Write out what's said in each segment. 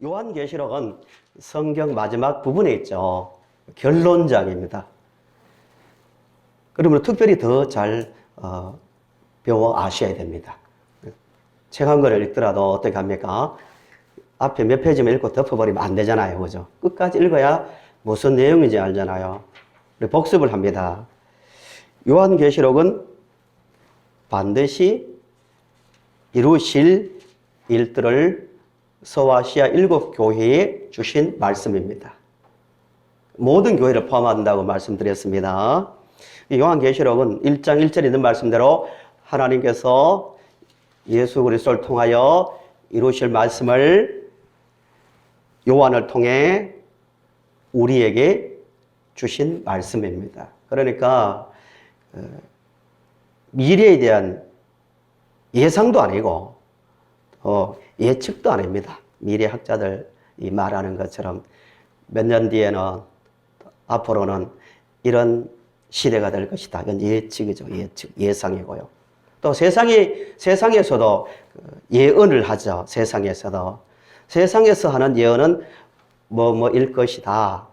요한계시록은 성경 마지막 부분에 있죠. 결론장입니다. 그러면 특별히 더 잘 배워 아셔야 됩니다. 책 한 권을 읽더라도 어떻게 합니까? 앞에 몇 페이지만 읽고 덮어버리면 안 되잖아요. 그죠? 끝까지 읽어야 무슨 내용인지 알잖아요. 복습을 합니다. 요한계시록은 반드시 이루실 일들을 서아시아 7교회에 주신 말씀입니다. 모든 교회를 포함한다고 말씀드렸습니다. 요한계시록은 1장 1절에 있는 말씀대로 하나님께서 예수 그리스도를 통하여 이루실 말씀을 요한을 통해 우리에게 주신 말씀입니다. 그러니까 미래에 대한 예상도 아니고 예측도 아닙니다. 미래학자들이 말하는 것처럼 몇 년 뒤에는 앞으로는 이런 시대가 될 것이다. 이건 예측이죠. 예측, 예상이고요. 또 세상에서도 예언을 하죠. 세상에서 하는 예언은 뭐일 것이다.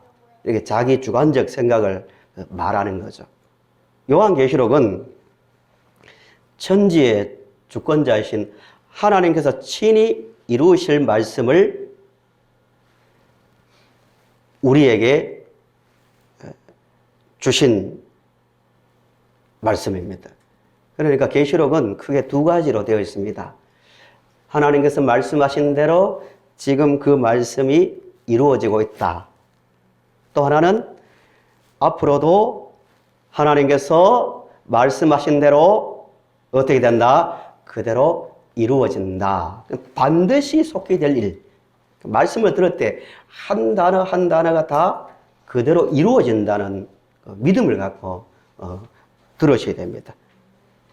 이렇게 자기 주관적 생각을 말하는 거죠. 요한계시록은 천지의 주권자이신 하나님께서 친히 이루실 말씀을 우리에게 주신 말씀입니다. 그러니까 계시록은 크게 두 가지로 되어 있습니다. 하나님께서 말씀하신 대로 지금 그 말씀이 이루어지고 있다. 또 하나는 앞으로도 하나님께서 말씀하신 대로 어떻게 된다? 그대로 이루어진다. 반드시 속히 될 일. 말씀을 들을 때 한 단어 한 단어가 다 그대로 이루어진다는 믿음을 갖고 들으셔야 됩니다.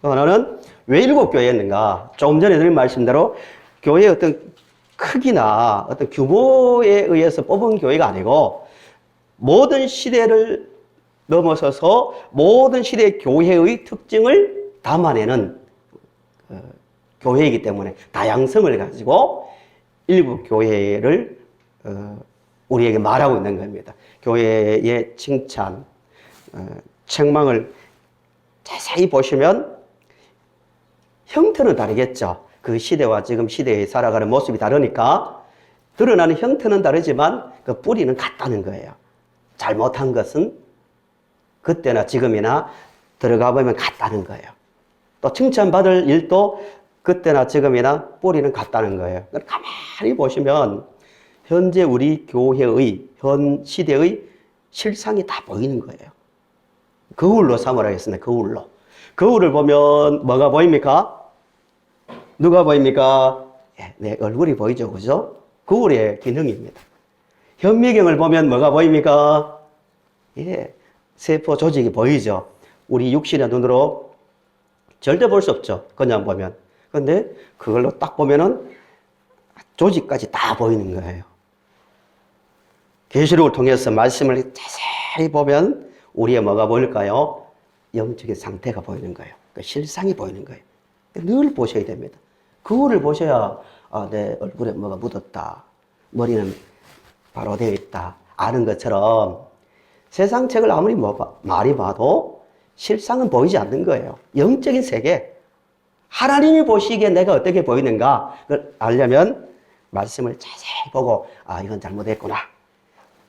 또 하나는 왜 7교회였는가? 조금 전에 드린 말씀대로 교회의 어떤 크기나 어떤 규모에 의해서 뽑은 교회가 아니고 모든 시대를 넘어서서 모든 시대의 교회의 특징을 담아내는 교회이기 때문에 다양성을 가지고 일부 교회를 우리에게 말하고 있는 겁니다. 교회의 칭찬, 책망을 자세히 보시면 형태는 다르겠죠. 그 시대와 지금 시대에 살아가는 모습이 다르니까 드러나는 형태는 다르지만 그 뿌리는 같다는 거예요. 잘못한 것은 그때나 지금이나 들어가 보면 같다는 거예요. 또 칭찬받을 일도 그때나 지금이나 뿌리는 같다는 거예요. 가만히 보시면 현재 우리 교회의 현 시대의 실상이 다 보이는 거예요. 거울로 삼으라겠습니다. 거울을 보면 뭐가 보입니까? 누가 보입니까? 내 얼굴이 보이죠. 그죠? 거울의 기능입니다. 현미경을 보면 뭐가 보입니까? 세포 조직이 보이죠. 우리 육신의 눈으로 절대 볼 수 없죠. 그냥 보면. 근데 그걸로 딱 보면은 조직까지 다 보이는 거예요. 계시록을 통해서 말씀을 자세히 보면 우리의 뭐가 보일까요? 영적인 상태가 보이는 거예요. 그 실상이 보이는 거예요. 늘 보셔야 됩니다. 거울을 보셔야 내 얼굴에 뭐가 묻었다. 머리는 바로 되어 있다. 아는 것처럼 세상 책을 아무리 많이 봐도 실상은 보이지 않는 거예요. 영적인 세계. 하나님이 보시기에 내가 어떻게 보이는가 그걸 알려면 말씀을 자세히 보고 이건 잘못했구나.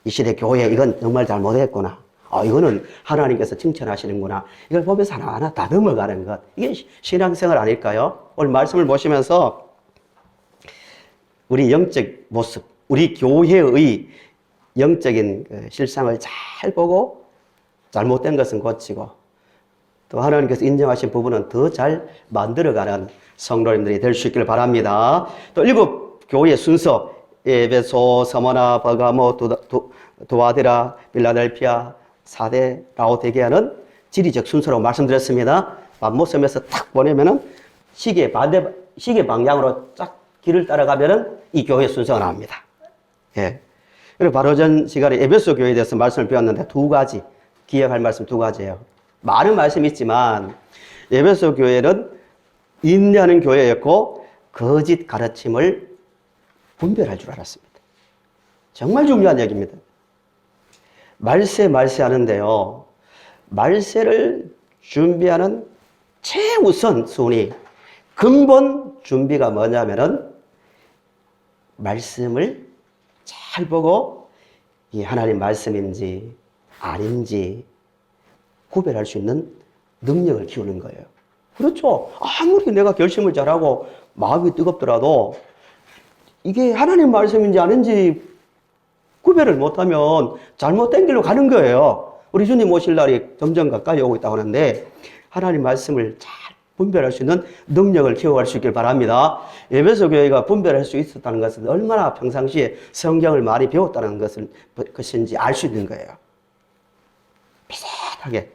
이 시대 교회 이건 정말 잘못했구나. 이거는 하나님께서 칭찬하시는구나. 이걸 보면서 하나하나 다 넘어가는 것. 이게 신앙생활 아닐까요? 오늘 말씀을 보시면서 우리 영적 모습, 우리 교회의 영적인 실상을 잘 보고 잘못된 것은 고치고 또 하나님께서 인정하신 부분은 더 잘 만들어가는 성도님들이 될 수 있기를 바랍니다. 또 7교회의 순서, 에베소, 서머나, 버가모, 두아디라, 빌라델피아, 사대, 라오디게아는 지리적 순서로 말씀드렸습니다. 맘모섬에서 탁 보내면은 시계 방향으로 쫙 길을 따라가면은 이 교회 순서가 나옵니다. 그리고 바로 전 시간에 에베소 교회에 대해서 말씀을 배웠는데 두 가지, 기억할 말씀 두 가지예요. 많은 말씀이 있지만 에베소 교회는 인내하는 교회였고 거짓 가르침을 분별할 줄 알았습니다. 정말 중요한 얘기입니다. 말세 하는데요. 말세를 준비하는 최우선 순위, 근본 준비가 뭐냐면은 말씀을 잘 보고 이 하나님 말씀인지 아닌지 구별할 수 있는 능력을 키우는 거예요. 그렇죠. 아무리 내가 결심을 잘하고 마음이 뜨겁더라도 이게 하나님 말씀인지 아닌지 구별을 못하면 잘못된 길로 가는 거예요. 우리 주님 오실 날이 점점 가까이 오고 있다고 하는데 하나님 말씀을 잘 분별할 수 있는 능력을 키워갈 수 있길 바랍니다. 에베소 교회가 분별할 수 있었다는 것은 얼마나 평상시에 성경을 많이 배웠다는 것인지 알 수 있는 거예요. 비슷하게.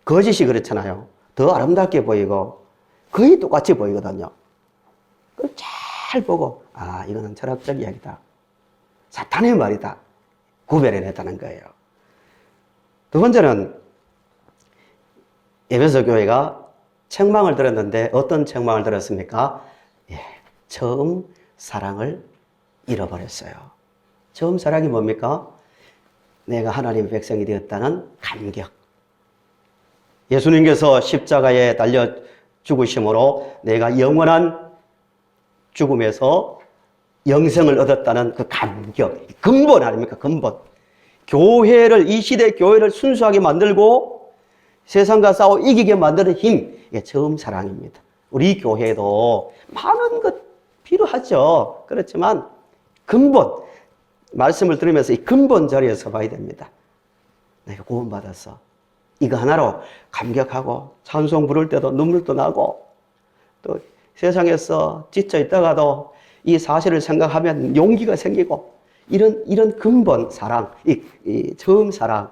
거짓이 그렇잖아요. 더 아름답게 보이고 거의 똑같이 보이거든요. 그걸 잘 보고 아 이거는 철학적 이야기다. 사탄의 말이다. 구별해냈다는 거예요. 두 번째는 에베소 교회가 책망을 들었는데 어떤 책망을 들었습니까? 예, 처음 사랑을 잃어버렸어요. 처음 사랑이 뭡니까? 내가 하나님의 백성이 되었다는 감격. 예수님께서 십자가에 달려 죽으심으로 내가 영원한 죽음에서 영생을 얻었다는 그 감격. 근본 아닙니까? 근본. 교회를, 이 시대 교회를 순수하게 만들고 세상과 싸워 이기게 만드는 힘. 이게 처음 사랑입니다. 우리 교회도 많은 것 필요하죠. 그렇지만 근본, 말씀을 들으면서 이 근본 자리에 서봐야 됩니다. 내가 구원받았어. 이거 하나로 감격하고 찬송 부를 때도 눈물도 나고 또 세상에서 지쳐 있다가도 이 사실을 생각하면 용기가 생기고 이런 근본 사랑, 이 처음 사랑을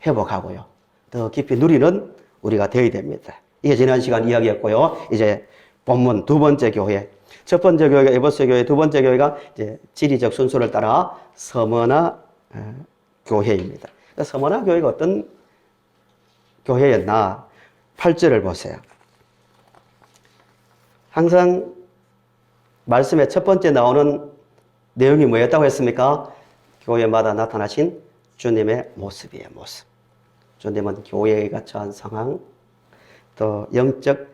회복하고요. 더 깊이 누리는 우리가 되어야 됩니다. 이게 지난 시간 이야기였고요. 이제 본문 두 번째 교회. 첫 번째 교회가 에베소 교회, 두 번째 교회가 이제 지리적 순서를 따라 서머나 교회입니다. 서머나 교회가 어떤 교회였나? 8절을 보세요. 항상 말씀의 첫 번째 나오는 내용이 뭐였다고 했습니까? 교회마다 나타나신 주님의 모습이에요, 모습. 주님은 교회가 처한 상황, 또 영적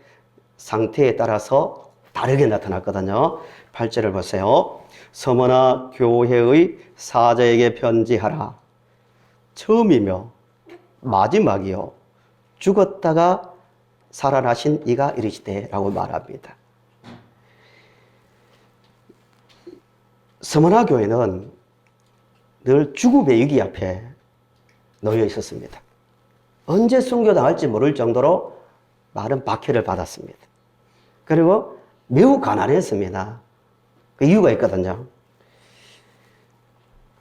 상태에 따라서 다르게 나타났거든요. 8절을 보세요. 서머나 교회의 사자에게 편지하라. 처음이며 마지막이요. 죽었다가 살아나신 이가 이르시되 라고 말합니다. 서머나 교회는 늘 죽음의 위기 앞에 놓여 있었습니다. 언제 순교당할지 모를 정도로 많은 박해를 받았습니다. 그리고 매우 가난했습니다. 그 이유가 있거든요.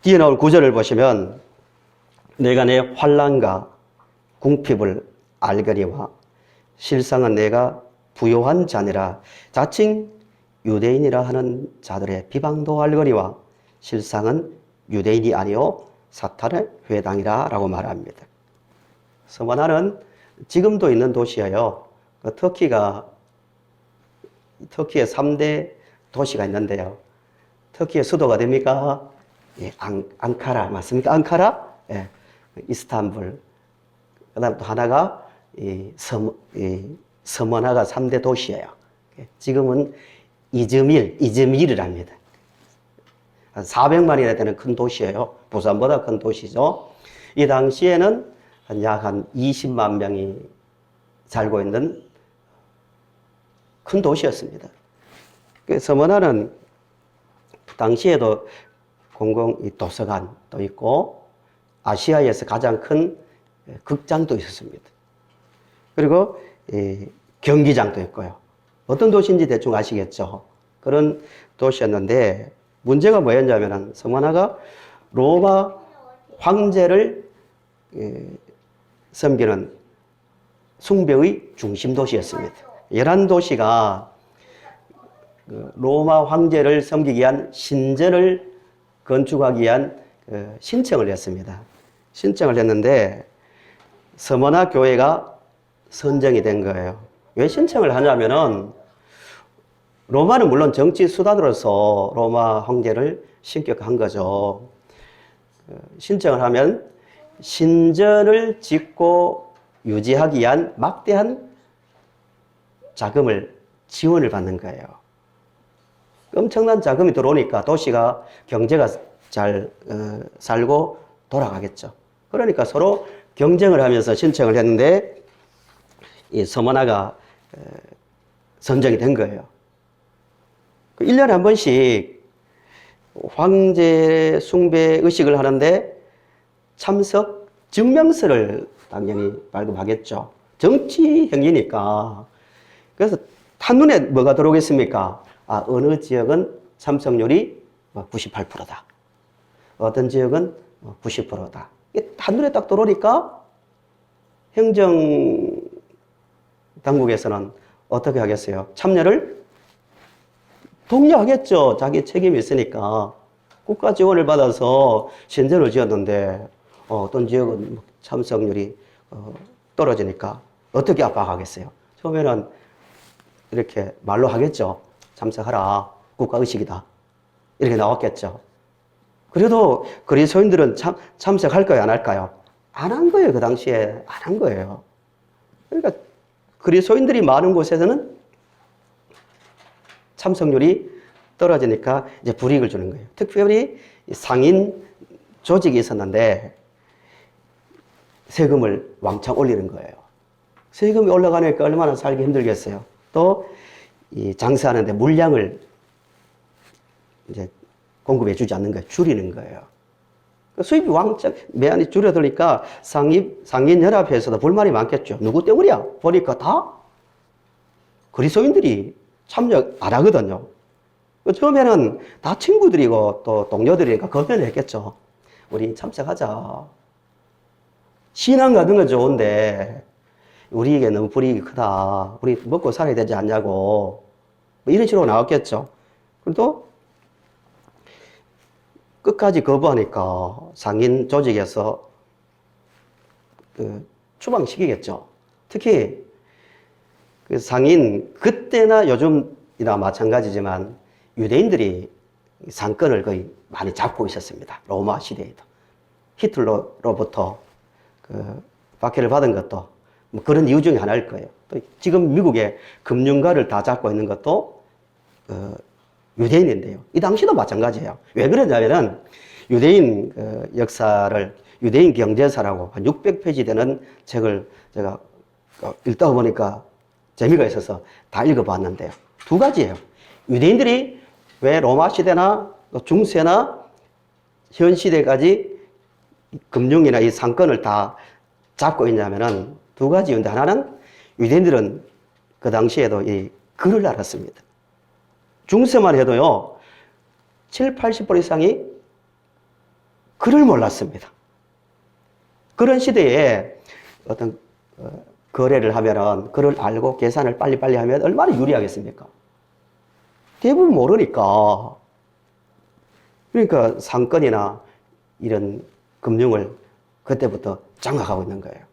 뒤에 나올 9절을 보시면 내가 내 환난과 궁핍을 알거니와 실상은 내가 부요한 자니라 자칭 유대인이라 하는 자들의 비방도 알거니와 실상은 유대인이 아니요 사탄의 회당이라 라고 말합니다. 서머나는 지금도 있는 도시예요. 터키에 3대 도시가 있는데요. 터키의 수도가 됩니까? 예, 앙카라 맞습니까? 앙카라? 예, 이스탄불. 그 다음 또 하나가 서머나가 3대 도시예요. 지금은 이즈밀이랍니다. 한 400만이나 되는 큰 도시예요. 부산보다 큰 도시죠. 이 당시에는 약 한 20만 명이 살고 있는 큰 도시였습니다. 서머나는 당시에도 공공 도서관도 있고 아시아에서 가장 큰 극장도 있었습니다. 그리고 경기장도 있고요. 어떤 도시인지 대충 아시겠죠? 그런 도시였는데 문제가 뭐였냐면 서머나가 로마 황제를 섬기는 숭배의 중심 도시였습니다. 11도시가 로마 황제를 섬기기 위한 신전을 건축하기 위한 신청을 했습니다. 신청을 했는데 서머나 교회가 선정이 된 거예요. 왜 신청을 하냐면은 로마는 물론 정치 수단으로서 로마 황제를 신격한 거죠. 신청을 하면 신전을 짓고 유지하기 위한 막대한 자금을 지원을 받는 거예요. 엄청난 자금이 들어오니까 도시가 경제가 잘 살고 돌아가겠죠. 그러니까 서로 경쟁을 하면서 신청을 했는데 이 서머나가 선정이 된 거예요. 1년에 한 번씩 황제 숭배 의식을 하는데 참석 증명서를 당연히 발급하겠죠. 정치 행위니까. 그래서 한눈에 뭐가 들어오겠습니까? 어느 지역은 참석률이 98%다. 어떤 지역은 90%다. 한눈에 딱 들어오니까 행정 당국에서는 어떻게 하겠어요? 참여를 독려하겠죠. 자기 책임이 있으니까. 국가 지원을 받아서 신전을 지었는데 어떤 지역은 참석률이 떨어지니까 어떻게 압박하겠어요? 처음에는 이렇게 말로 하겠죠. 참석하라. 국가의식이다. 이렇게 나왔겠죠. 그래도 그리스도인들은 참석할까요? 안 할까요? 안 한 거예요. 그 당시에 안 한 거예요. 그러니까 그리스도인들이 많은 곳에서는 참석률이 떨어지니까 이제 불이익을 주는 거예요. 특별히 상인 조직이 있었는데 세금을 왕창 올리는 거예요. 세금이 올라가니까 얼마나 살기 힘들겠어요. 또 이 장사하는데 물량을 이제 공급해 주지 않는 거예요. 줄이는 거예요. 수입이 왕창 매한이 줄어드니까 상인연합회에서도 불만이 많겠죠. 누구 때문이야? 보니까 다 그리스도인들이 참여 안 하거든요. 처음에는 다 친구들이고 또 동료들이니까 검열을 했겠죠. 우리 참석하자. 신앙 같은 건 좋은데 우리에게 너무 불이익이 크다. 우리 먹고 살아야 되지 않냐고. 뭐 이런 식으로 나왔겠죠. 그래도 끝까지 거부하니까 상인 조직에서 추방시키겠죠. 특히 그 상인, 그때나 요즘이나 마찬가지지만 유대인들이 상권을 거의 많이 잡고 있었습니다. 로마 시대에도. 히틀러로부터 박해를 받은 것도 뭐 그런 이유 중에 하나일 거예요. 또 지금 미국의 금융가를 다 잡고 있는 것도 유대인인데요. 이 당시도 마찬가지예요. 왜 그러냐면은 유대인 역사를 유대인 경제사라고 한 600페이지 되는 책을 제가 읽다 보니까 재미가 있어서 다 읽어봤는데요. 두 가지예요. 유대인들이 왜 로마 시대나 중세나 현 시대까지 금융이나 이 상권을 다 잡고 있냐면은 두 가지인데, 하나는 유대인들은 그 당시에도 이 글을 알았습니다. 중세만 해도요, 70~80% 이상이 글을 몰랐습니다. 그런 시대에 어떤 거래를 하면은 글을 알고 계산을 빨리빨리 하면 얼마나 유리하겠습니까? 대부분 모르니까. 그러니까 상권이나 이런 금융을 그때부터 장악하고 있는 거예요.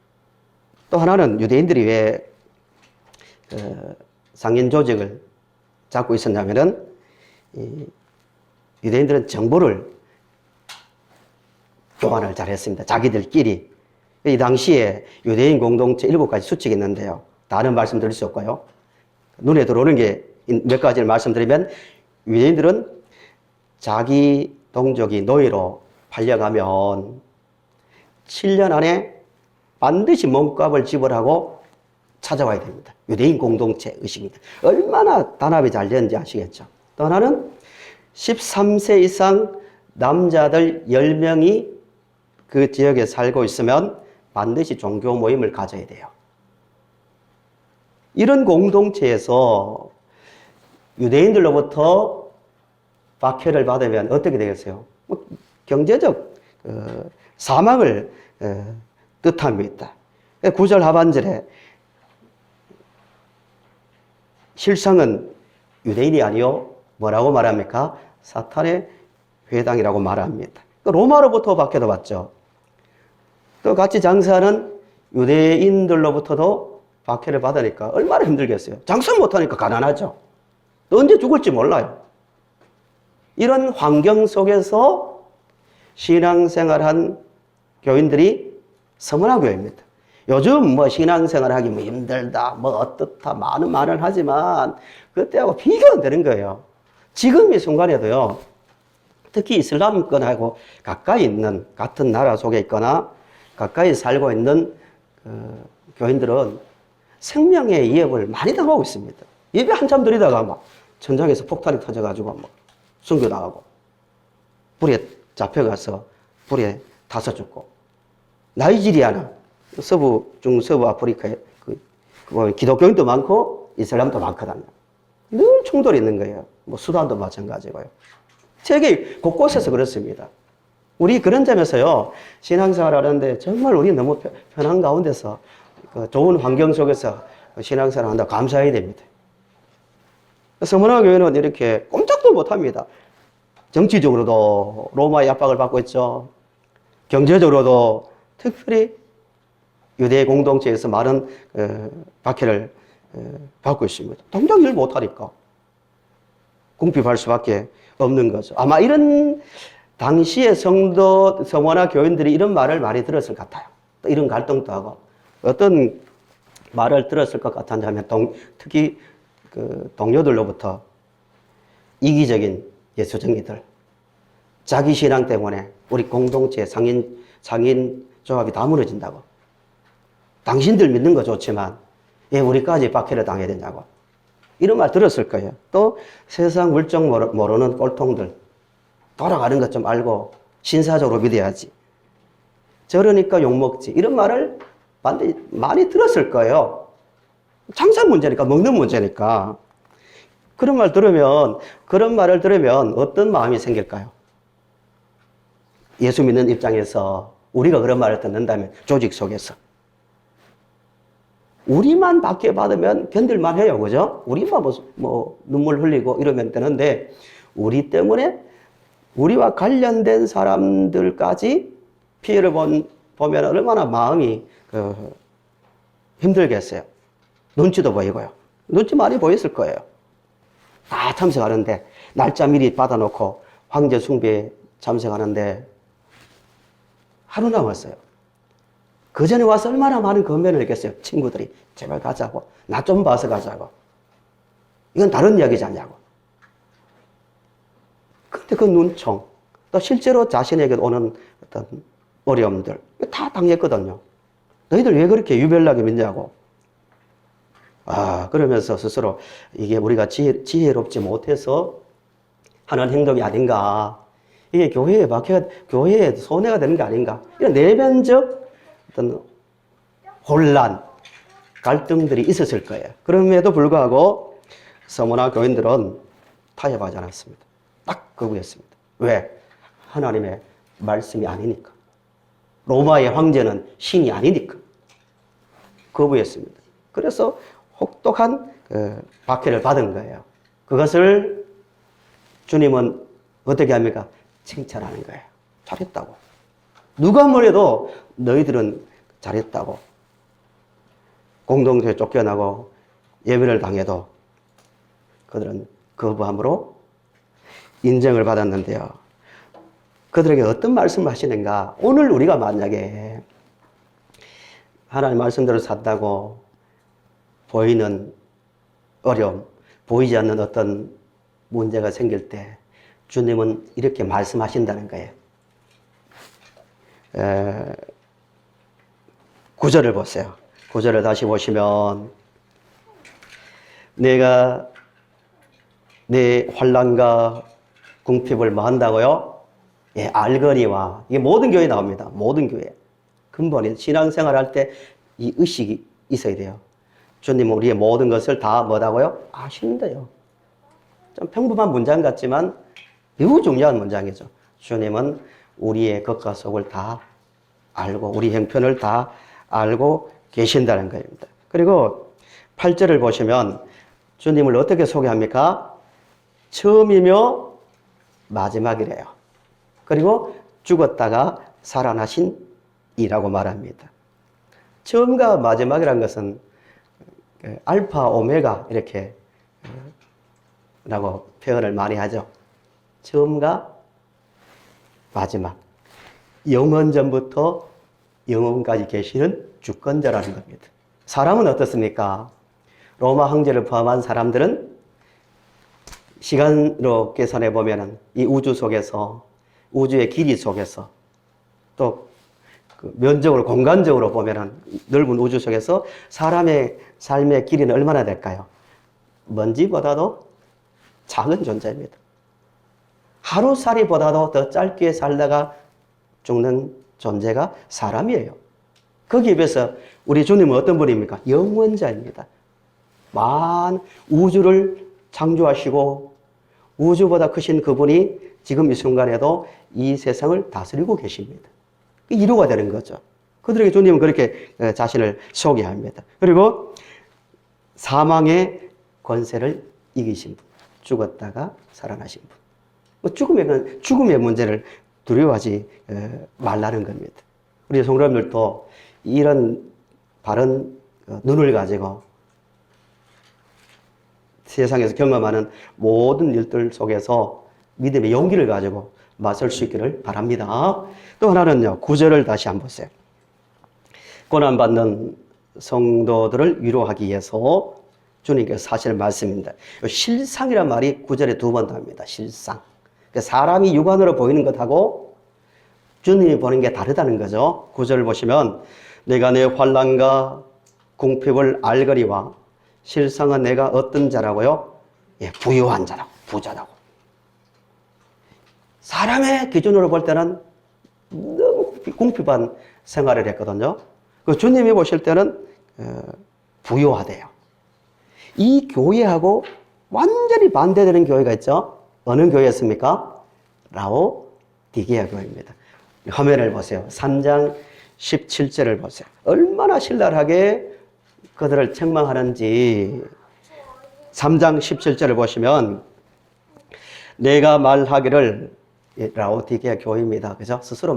또 하나는 유대인들이 왜 상인 조직을 잡고 있었냐면은 유대인들은 정보를 교환을 잘 했습니다. 자기들끼리. 이 당시에 유대인 공동체 7가지 수칙이 있는데요. 다른 말씀 드릴 수 없고요. 눈에 들어오는 게 몇 가지를 말씀드리면, 유대인들은 자기 동족이 노예로 팔려가면 7년 안에 반드시 몸값을 지불하고 찾아와야 됩니다. 유대인 공동체 의식입니다. 얼마나 단합이 잘 되는지 아시겠죠? 또 하나는 13세 이상 남자들 10명이 그 지역에 살고 있으면 반드시 종교 모임을 가져야 돼요. 이런 공동체에서 유대인들로부터 박해를 받으면 어떻게 되겠어요? 경제적 사망을 뜻합니다. 9절 하반절에 실상은 유대인이 아니요 뭐라고 말합니까? 사탄의 회당이라고 말합니다. 로마로부터 박해도 받죠. 또 같이 장사하는 유대인들로부터도 박해를 받으니까 얼마나 힘들겠어요. 장사 못하니까 가난하죠. 또 언제 죽을지 몰라요. 이런 환경 속에서 신앙생활한 교인들이 서문화교회입니다. 요즘 뭐 신앙생활하기 뭐 힘들다, 뭐 어떻다, 많은 말을 하지만 그때하고 비교가 안 되는 거예요. 지금 이 순간에도요, 특히 이슬람권하고 가까이 있는 같은 나라 속에 있거나 가까이 살고 있는 교인들은 생명의 위협을 많이 당하고 있습니다. 예배 한참 드리다가 막 천장에서 폭탄이 터져가지고 막 숨겨나가고 불에 잡혀가서 불에 타서 죽고, 나이지리아나 중서부 아프리카에 기독교인도 많고 이슬람도 많거든요. 늘 충돌이 있는 거예요. 뭐 수단도 마찬가지고요. 세계 곳곳에서 그렇습니다. 우리 그런 점에서요, 신앙생활 하는데 정말 우리 너무 편한 가운데서 좋은 환경 속에서 신앙생활 한다 감사해야 됩니다. 서문화교회는 이렇게 꼼짝도 못합니다. 정치적으로도 로마의 압박을 받고 있죠. 경제적으로도 특별히 유대 공동체에서 많은 박해를 받고 있습니다. 당장 일 못하니까 궁핍할 수밖에 없는 거죠. 아마 이런 당시의 성도, 서문화 교인들이 이런 말을 많이 들었을 것 같아요. 또 이런 갈등도 하고. 어떤 말을 들었을 것 같았냐면, 특히 동료들로부터 이기적인 예수쟁이들, 자기 신앙 때문에 우리 공동체 상인 조합이 다 무너진다고. 당신들 믿는 거 좋지만 왜 우리까지 박해를 당해야 되냐고. 이런 말 들었을 거예요. 또 세상 물정 모르는 꼴통들, 돌아가는 것 좀 알고 신사적으로 믿어야지, 저러니까 욕먹지, 이런 말을 많이 들었을 거예요. 장사 문제니까, 먹는 문제니까. 그런 말을 들으면 어떤 마음이 생길까요? 예수 믿는 입장에서 우리가 그런 말을 듣는다면, 조직 속에서 우리만 박해 받으면 견딜만 해요. 그죠? 우리만 뭐 눈물 흘리고 이러면 되는데, 우리 때문에 우리와 관련된 사람들까지 피해를 보면 얼마나 마음이 힘들겠어요. 눈치도 보이고요. 눈치 많이 보였을 거예요. 다 참석하는데, 날짜 미리 받아놓고 황제 숭배에 참석하는데 하루 남았어요. 그 전에 와서 얼마나 많은 건면을 했겠어요. 친구들이 제발 가자고, 나 좀 봐서 가자고, 이건 다른 이야기지 않냐고. 근데 그 눈총, 또 실제로 자신에게 오는 어떤 어려움들 다 당했거든요. 너희들 왜 그렇게 유별나게 믿냐고. 그러면서 스스로 이게 우리가 지혜롭지 못해서 하는 행동이 아닌가, 이게 교회에 박해가, 교회에 손해가 되는 게 아닌가, 이런 내면적 어떤 혼란, 갈등들이 있었을 거예요. 그럼에도 불구하고 서문화 교인들은 타협하지 않았습니다. 딱 거부했습니다. 왜? 하나님의 말씀이 아니니까. 로마의 황제는 신이 아니니까 거부했습니다. 그래서 혹독한 박해를 받은 거예요. 그것을 주님은 어떻게 합니까? 칭찬하는 거예요. 잘했다고. 누가 뭐래도 너희들은 잘했다고. 공동체에 쫓겨나고 예배를 당해도 그들은 거부함으로 인정을 받았는데요. 그들에게 어떤 말씀을 하시는가? 오늘 우리가 만약에 하나님 말씀대로 산다고 보이는 어려움, 보이지 않는 어떤 문제가 생길 때 주님은 이렇게 말씀하신다는 거예요. 9절을 보세요. 9절을 다시 보시면, 내가 내 환난과 궁핍을 뭐 한다고요? 예, 알거니와. 이게 모든 교회에 나옵니다. 모든 교회. 근본이 신앙생활 할 때 이 의식이 있어야 돼요. 주님은 우리의 모든 것을 다 뭐다고요? 아신대요. 좀 평범한 문장 같지만 매우 중요한 문장이죠. 주님은 우리의 겉과 속을 다 알고 우리 형편을 다 알고 계신다는 겁니다. 그리고 8절을 보시면 주님을 어떻게 소개합니까? 처음이며 마지막이래요. 그리고 죽었다가 살아나신 이라고 말합니다. 처음과 마지막이라는 것은 알파, 오메가 이렇게 라고 표현을 많이 하죠. 처음과 마지막, 영원 전부터 영원까지 계시는 주권자라는 겁니다. 사람은 어떻습니까? 로마 황제를 포함한 사람들은 시간으로 계산해 보면은 이 우주 속에서, 우주의 길이 속에서, 또 그 면적으로, 공간적으로 보면은 넓은 우주 속에서 사람의 삶의 길이는 얼마나 될까요? 먼지보다도 작은 존재입니다. 하루살이보다도 더 짧게 살다가 죽는 존재가 사람이에요. 거기에 비해서 우리 주님은 어떤 분입니까? 영원자입니다. 우주를 창조하시고 우주보다 크신 그분이 지금 이 순간에도 이 세상을 다스리고 계십니다. 이루가 되는 거죠. 그들에게 주님은 그렇게 자신을 소개합니다. 그리고 사망의 권세를 이기신 분, 죽었다가 살아나신 분. 죽음의 문제를 두려워하지 말라는 겁니다. 우리 성도님들도 이런 바른 눈을 가지고 세상에서 경험하는 모든 일들 속에서 믿음의 용기를 가지고 맞설 수 있기를 바랍니다. 또 하나는요, 9절을 다시 한번 보세요. 고난받는 성도들을 위로하기 위해서 주님께서 사실 말씀입니다. 실상이란 말이 9절에 2번 나옵니다. 실상. 사람이 육안으로 보이는 것하고 주님이 보는 게 다르다는 거죠. 9절을 보시면 내가 내 환난과 궁핍을 알거리와 실상은 내가 어떤 자라고요? 예, 부유한 자라고, 부자라고. 사람의 기준으로 볼 때는 너무 궁핍한 생활을 했거든요. 그 주님이 보실 때는 부유하대요. 이 교회하고 완전히 반대되는 교회가 있죠. 어느 교회였습니까? 라오디게아 교회입니다. 화면을 보세요. 3장 17절을 보세요. 얼마나 신랄하게 그들을 책망하는지. 3장 17절을 보시면 내가 말하기를, 라오디게아 교회입니다. 그죠? 스스로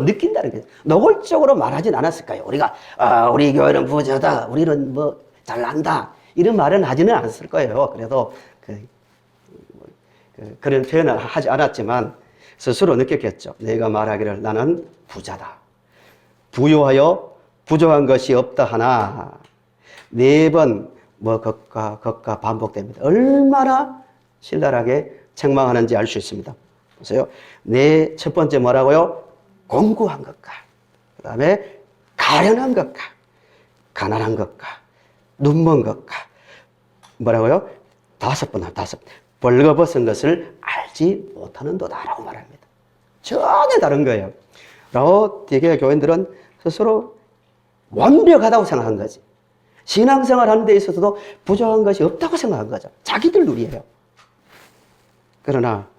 느낀다는 거죠. 노골적으로 말하진 않았을까요? 우리 교회는 부자다. 우리는 잘난다. 이런 말은 하지는 않았을 거예요. 그래도 그런 표현을 하지 않았지만 스스로 느꼈겠죠. 내가 말하기를 나는 부자다. 부유하여 부족한 것이 없다 하나 4번 것과 반복됩니다. 얼마나 신랄하게 책망하는지 알 수 있습니다. 보세요. 첫 번째 뭐라고요? 공고한 것과, 그 다음에 가련한 것과, 가난한 것과, 눈먼 것과, 뭐라고요? 5번. 벌거벗은 것을 알지 못하는도다라고 말합니다. 전혀 다른 거예요. 라오디게아 교인들은 스스로 완벽하다고 생각한 거지. 신앙생활 하는 데 있어서도 부족한 것이 없다고 생각한 거죠. 자기들 눈이에요. 그러나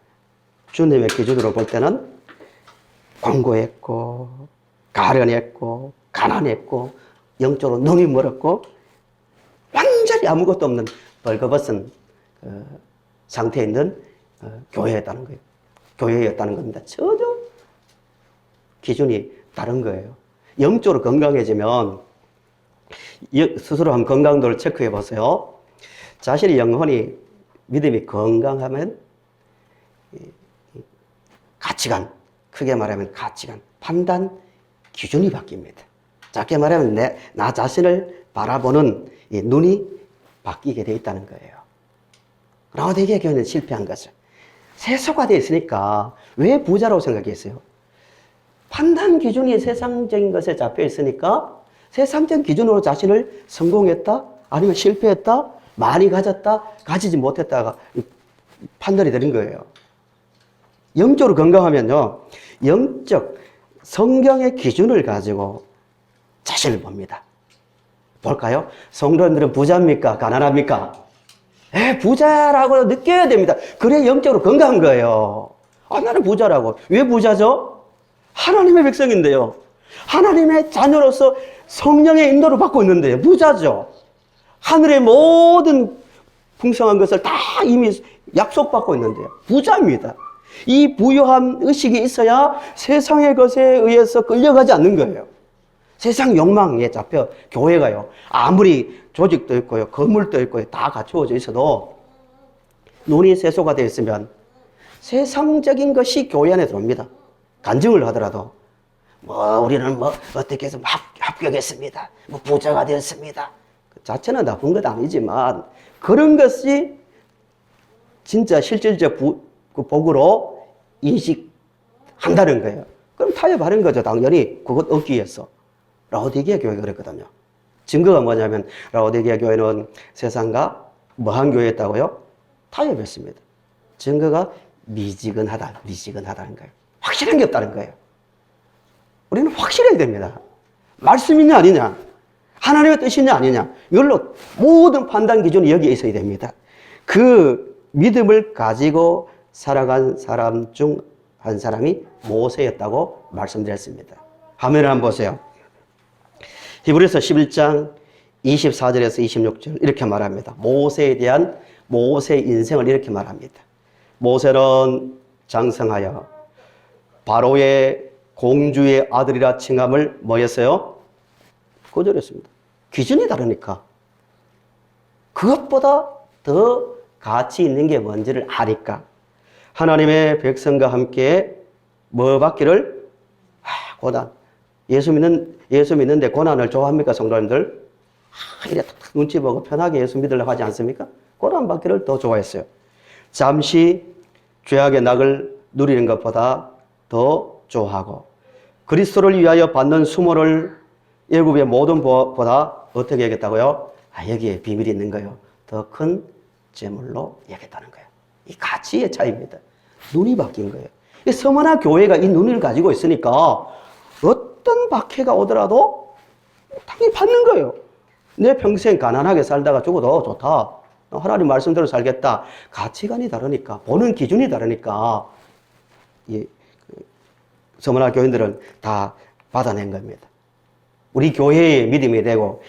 주님의 기준으로 볼 때는 공고했고, 가련했고, 가난했고, 영적으로 눈이 멀었고, 완전히 아무것도 없는 벌거벗은 상태에 있는 교회였다는 거예요. 교회였다는 겁니다. 전혀 기준이 다른 거예요. 영적으로 건강해지면 스스로 한번 건강도를 체크해 보세요. 자신의 영혼이, 믿음이 건강하면 가치관, 크게 말하면 가치관, 판단, 기준이 바뀝니다. 작게 말하면 나 자신을 바라보는 이 눈이 바뀌게 되어 있다는 거예요. 라오디게아 교회는 실패한 거죠. 세속화되어 있으니까 왜 부자라고 생각했어요? 판단 기준이 세상적인 것에 잡혀 있으니까 세상적인 기준으로 자신을 성공했다? 아니면 실패했다? 많이 가졌다? 가지지 못했다가 판단이 되는 거예요. 영적으로 건강하면요, 영적 성경의 기준을 가지고 자신을 봅니다. 볼까요? 성도님들은 부자입니까? 가난합니까? 부자라고 느껴야 됩니다. 그래 영적으로 건강한 거예요. 나는 부자라고. 왜 부자죠? 하나님의 백성인데요. 하나님의 자녀로서 성령의 인도를 받고 있는데요. 부자죠. 하늘의 모든 풍성한 것을 다 이미 약속받고 있는데요. 부자입니다. 이 부유한 의식이 있어야 세상의 것에 의해서 끌려가지 않는 거예요. 세상 욕망에 잡혀 교회가요, 아무리 조직도 있고요, 건물도 있고요, 다 갖추어져 있어도 눈이 세소가 되어 있으면 세상적인 것이 교회 안에 들어옵니다. 간증을 하더라도 우리는 어떻게 해서 합격했습니다. 부자가 되었습니다. 그 자체는 나쁜 것 아니지만 그런 것이 진짜 실질적 그 복으로 인식한다는 거예요. 그럼 타협하는 거죠. 당연히 그것 얻기 위해서. 라오디게아 교회가 그랬거든요. 증거가 뭐냐면 라오디게아 교회는 세상과 뭐한 교회였다고요? 타협했습니다. 증거가 미지근하다는 거예요. 확실한 게 없다는 거예요. 우리는 확실해야 됩니다. 말씀이냐 아니냐, 하나님의 뜻이냐 아니냐, 이걸로 모든 판단 기준이 여기에 있어야 됩니다. 그 믿음을 가지고 살아간 사람 중 한 사람이 모세였다고 말씀드렸습니다. 화면을 한번 보세요. 히브리서 11장 24절에서 26절 이렇게 말합니다. 모세에 대한 모세의 인생을 이렇게 말합니다. 모세는 장성하여 바로의 공주의 아들이라 칭함을 뭐였어요? 거절했습니다. 기준이 다르니까. 그것보다 더 가치 있는 게 뭔지를 아니까. 하나님의 백성과 함께 뭐 받기를? 고난. 예수 믿는데 고난을 좋아합니까, 성도님들? 이래 탁 눈치 보고 편하게 예수 믿으려고 하지 않습니까? 고난 받기를 더 좋아했어요. 잠시 죄악의 낙을 누리는 것보다 더 좋아하고, 그리스도를 위하여 받는 수모를 애굽의 모든 보다 어떻게 여겼다고요? 여기에 비밀이 있는 거예요. 더 큰 재물로 여겼다는 거예요. 이 가치의 차이입니다. 눈이 바뀐 거예요. 서머나 교회가 이 눈을 가지고 있으니까 어떤 박해가 오더라도 당연히 받는 거예요. 내 평생 가난하게 살다가 죽어도 좋다. 하나님 말씀대로 살겠다. 가치관이 다르니까, 보는 기준이 다르니까 서머나 교인들은 다 받아낸 겁니다. 우리 교회의 믿음이 되고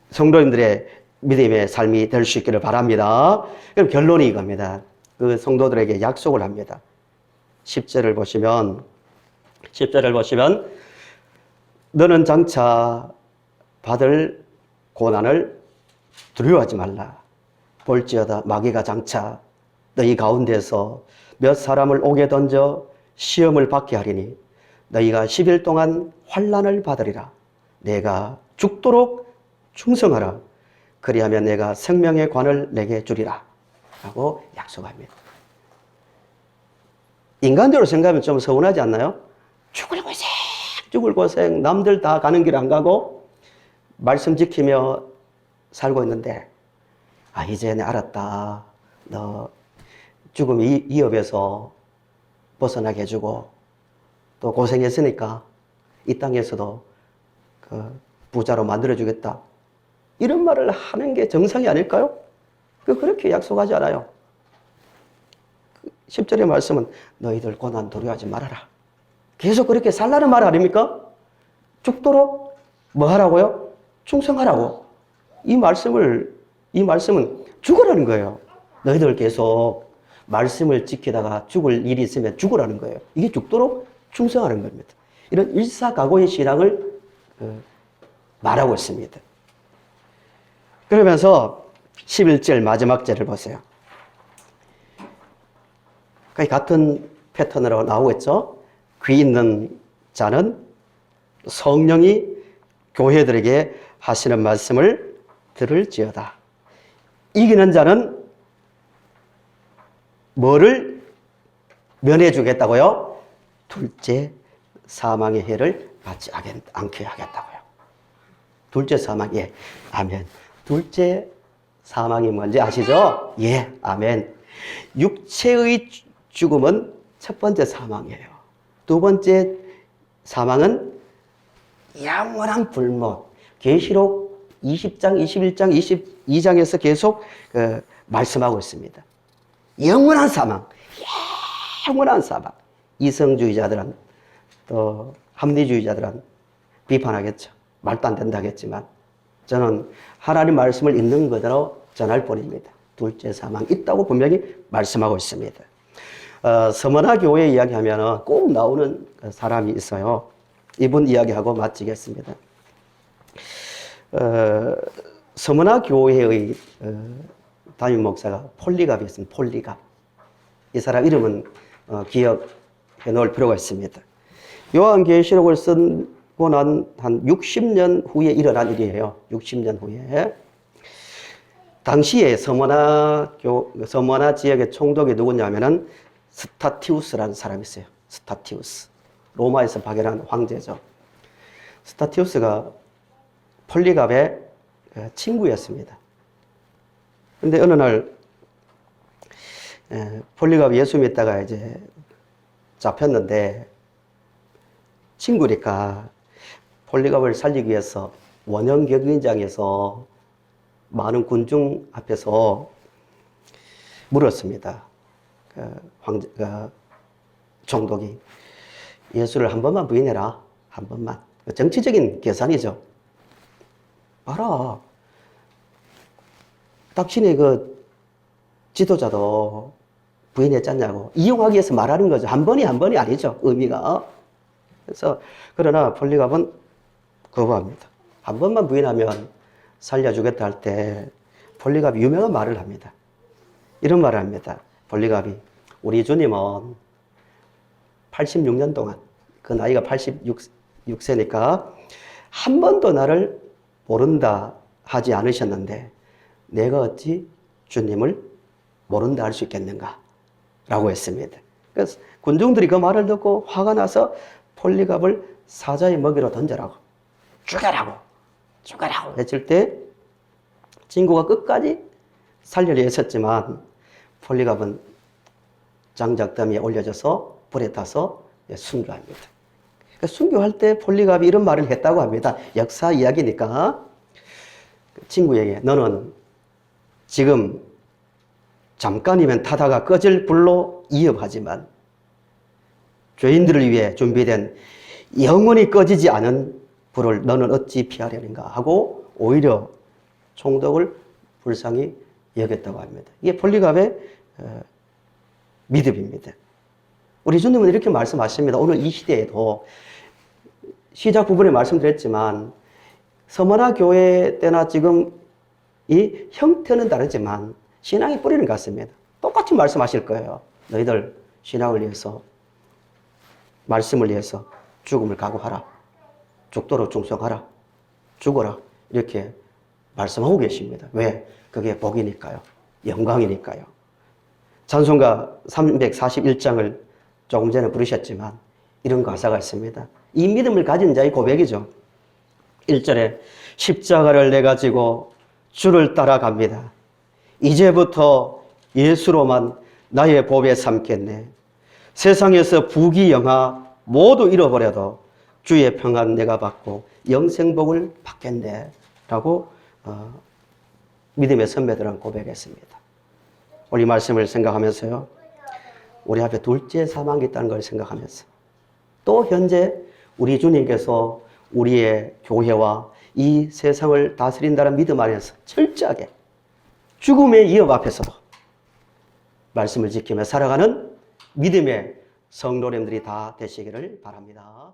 성도님들의 믿음의 삶이 될 수 있기를 바랍니다. 그럼 결론이 이겁니다. 그 성도들에게 약속을 합니다. 10절을 보시면 너는 장차 받을 고난을 두려워하지 말라. 볼지어다 마귀가 장차 너희 가운데서 몇 사람을 옥에 던져 시험을 받게 하리니 너희가 10일 동안 환난을 받으리라. 내가 죽도록 충성하라. 그리하면 내가 생명의 관을 내게 주리라. 라고 약속합니다. 인간적으로 생각하면 좀 서운하지 않나요? 죽을 고생, 남들 다 가는 길 안 가고 말씀 지키며 살고 있는데, 이제 내 알았다. 너 죽음 위협에서 벗어나게 해주고 또 고생했으니까 이 땅에서도 그 부자로 만들어주겠다. 이런 말을 하는 게 정상이 아닐까요? 그렇게 약속하지 않아요. 10절의 말씀은 너희들 고난 두려워하지 말아라. 계속 그렇게 살라는 말 아닙니까? 죽도록 뭐 하라고요? 충성하라고. 이 말씀은 죽으라는 거예요. 너희들 계속 말씀을 지키다가 죽을 일이 있으면 죽으라는 거예요. 이게 죽도록 충성하는 겁니다. 이런 일사각오의 신앙을 말하고 있습니다. 그러면서 11절 마지막 절을 보세요. 같은 패턴으로 나오겠죠? 귀 있는 자는 성령이 교회들에게 하시는 말씀을 들을지어다. 이기는 자는 뭐를 면해 주겠다고요? 둘째 사망의 해를 받지 않게 하겠다고요. 둘째 사망, 예, 아멘. 둘째 사망이 뭔지 아시죠? 예, 아멘. 육체의 죽음은 첫 번째 사망이에요. 두 번째 사망은 영원한 불못. 계시록 20장, 21장, 22장에서 계속 말씀하고 있습니다. 영원한 사망, 영원한 사망. 이성주의자들은 또 합리주의자들은 비판하겠죠. 말도 안 된다 하겠지만 저는 하나님 말씀을 있는 그대로 전할 뿐입니다. 둘째 사망 있다고 분명히 말씀하고 있습니다. 서머나 교회 이야기하면 꼭 나오는 사람이 있어요. 이분 이야기하고 마치겠습니다. 서머나 교회의 담임 목사가 폴리갑이었습니다. 폴리갑. 이 사람 이름은 기억해 놓을 필요가 있습니다. 요한계시록을 쓰고 난 한 60년 후에 일어난 일이에요. 60년 후에. 당시에 서머나 지역의 총독이 누구냐면은 스타티우스라는 사람이 있어요. 스타티우스. 로마에서 파견한 황제죠. 스타티우스가 폴리갑의 친구였습니다. 근데 어느 날 폴리갑이 예수 믿다가 이제 잡혔는데 친구니까 폴리갑을 살리기 위해서 원형 경기장에서 많은 군중 앞에서 물었습니다. 총독이 예수를 한 번만 부인해라. 한 번만. 정치적인 계산이죠. 봐라. 당신의 지도자도 부인했지 않냐고. 이용하기 위해서 말하는 거죠. 한 번이 아니죠. 의미가. 그래서, 그러나 폴리갑은 거부합니다. 한 번만 부인하면 살려주겠다 할 때 폴리갑이 유명한 말을 합니다. 이런 말을 합니다. 폴리갑이 우리 주님은 86년 동안 그 나이가 86세니까 한 번도 나를 모른다 하지 않으셨는데 내가 어찌 주님을 모른다 할 수 있겠는가 라고 했습니다. 그래서 군중들이 그 말을 듣고 화가 나서 폴리갑을 사자의 먹이로 던져라고 죽여라고 했을 때 친구가 끝까지 살려려 했었지만 폴리갑은 장작더미에 올려져서 불에 타서 순교합니다. 순교할 때 폴리갑이 이런 말을 했다고 합니다. 역사 이야기니까 친구에게 너는 지금 잠깐이면 타다가 꺼질 불로 이업하지만 죄인들을 위해 준비된 영원히 꺼지지 않은 불을 너는 어찌 피하려는가 하고 오히려 총독을 불쌍히 여겼다고 합니다. 이게 폴리갑의 믿음입니다. 우리 주님은 이렇게 말씀하십니다. 오늘 이 시대에도 시작 부분에 말씀드렸지만 서머나 교회 때나 지금 이 형태는 다르지만 신앙의 뿌리는 같습니다. 똑같이 말씀하실 거예요. 너희들 신앙을 위해서 말씀을 위해서 죽음을 각오하라. 죽도록 충성하라. 죽어라. 이렇게 말씀하고 계십니다. 왜? 그게 복이니까요. 영광이니까요. 찬송가 341장을 조금 전에 부르셨지만 이런 가사가 있습니다. 이 믿음을 가진 자의 고백이죠. 1절에 십자가를 내가 지고 주를 따라갑니다. 이제부터 예수로만 나의 보배 삼겠네. 세상에서 부귀영화 모두 잃어버려도 주의 평안 내가 받고 영생복을 받겠네 라고 믿음의 선배들은 고백했습니다. 우리 말씀을 생각하면서요. 우리 앞에 둘째 사망이 있다는 걸 생각하면서 또 현재 우리 주님께서 우리의 교회와 이 세상을 다스린다는 믿음 안에서 철저하게 죽음의 위협 앞에서도 말씀을 지키며 살아가는 믿음의 성도님들이 다 되시기를 바랍니다.